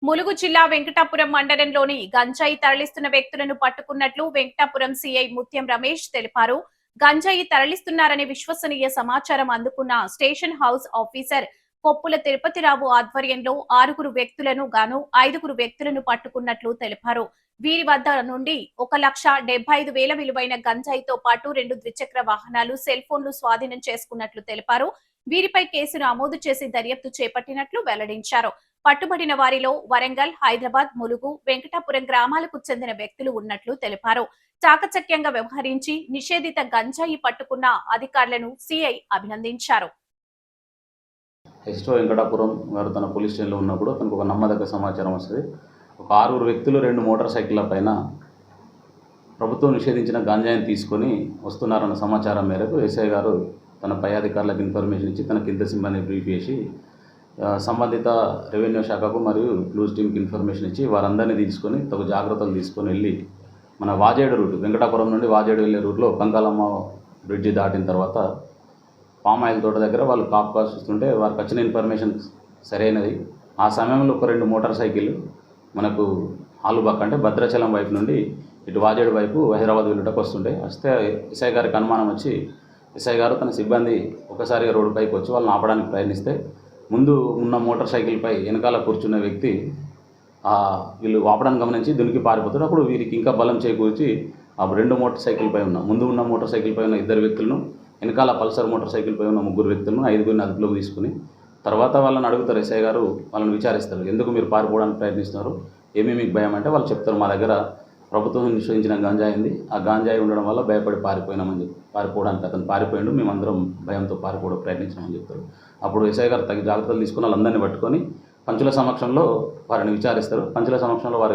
ములుగు జిల్లా వెంకటాపురం మండలంలోని గంజాయి తరలిస్తున్న వ్యక్తులను పట్టుకున్నట్లు వెంకటాపురం సీఐ ముత్యం రమేష్ తెలిపారు. గంజాయి తరలిస్తున్నారనే విశ్వసనీయ సమాచారం అందుకున్న station house officer Koppula Tirupathirao ఆధ్వర్యంలో 6 వ్యక్తులను గాను 5 వ్యక్తులను పట్టుకున్నట్లు తెలిపారు. వీరి వద్ద నుండి 1,75,000 విలువైన గంజాయితో పాటు 2 ద్విచక్ర వాహనాలు, సెల్ ఫోన్లు స్వాధీనం చేసుకున్నట్లు తెలిపారు. వీరిపై కేసును నమోదు చేసి దర్యాప్తు చేపట్టినట్లు వెల్లడించారు. పట్టుబడిన వారిలో వరంగల్, హైదరాబాద్, ములుగు, వెంకటాపురం గ్రామాలకు చెందిన వ్యక్తులు ఉన్నట్లు తెలిపారు. చాకచక్యంగా వ్యవహరించి నిషేధిత గంజాయి పట్టుకున్న అధికారులను సీఐ అభినందించారు. ఎస్టో వెంకటాపురం గారు తన పోలీస్ స్టేషన్లో ఉన్నప్పుడు తనకు ఒక నమ్మదగ్గ సమాచారం వస్తుంది. ఒక 6 వ్యక్తులు 2 మోటార్ సైకిళ్ల పైన ప్రభుత్వం నిషేధించిన గాంజాయిని తీసుకొని వస్తున్నారన్న సమాచారం మేరకు ఎస్ఐ గారు తన పై అధికారులకు ఇన్ఫర్మేషన్ ఇచ్చి తన కింద సిబ్బందిని బ్రీఫ్ చేసి సంబంధిత రెవెన్యూ శాఖకు మరియు క్లూజ్ టీమ్కి ఇన్ఫర్మేషన్ ఇచ్చి వారందరినీ తీసుకొని తగు జాగ్రత్తలు తీసుకొని వెళ్ళి మన వాజేడు రూట్, వెంకటాపురం నుండి వాజేడు వెళ్ళే రూట్లో కంకాలమ్మ బ్రిడ్జి దాటిన తర్వాత పామాయిల్ తోట దగ్గర వాళ్ళు కాపు కాస్తుంటే వారికి వచ్చిన ఇన్ఫర్మేషన్ సరైనది. ఆ సమయంలో ఒక 2 మోటార్ సైకిల్ మనకు ఆలుబాక్ అంటే భద్రాచలం వైపు నుండి ఇటు వాజేడు వైపు హైదరాబాద్ వెళ్ళటకు వస్తే ఎస్ఐ గారికి అనుమానం వచ్చి ఎస్ఐ గారు తన సిబ్బంది ఒకసారిగా రోడ్డు పైకి వచ్చి వాళ్ళని ఆపడానికి ప్రయత్నిస్తే ముందు ఉన్న మోటార్ సైకిల్పై వెనకాల కూర్చున్న వ్యక్తి వీళ్ళు ఆపడానికి గమనించి దునికి పారిపోతాడు. అప్పుడు వీరికి ఇంకా బలం చేకూర్చి ఆ 2 మోటార్ సైకిల్ పై ముందు ఉన్న మోటార్ సైకిల్ పై ఉన్న 2 వ్యక్తులను, వెనకాల పల్సర్ మోటార్ సైకిల్ పై ఉన్న 3 వ్యక్తులను 5 అదుపులోకి తీసుకుని తర్వాత వాళ్ళని అడుగుతారు. ఎస్ఐ గారు వాళ్ళని విచారిస్తారు. ఎందుకు మీరు పారిపోవడానికి ప్రయత్నిస్తున్నారు, ఏమీ మీకు భయం అంటే వాళ్ళు చెప్తారు, మా దగ్గర ప్రభుత్వం నిషేధించిన గాంజాయి ఉంది, ఆ గాంజాయి ఉండడం వల్ల భయపడి పారిపోవడానికి అతను పారిపోయిండు, మేమందరం భయంతో పారిపోవడం ప్రయత్నించామని చెప్తారు. అప్పుడు ఎస్ఐ గారు తగిన జాగ్రత్తలు తీసుకుని వాళ్ళందరినీ పట్టుకొని పంచుల సమక్షంలో వారిని విచారిస్తారు. పంచుల సమక్షంలో వారు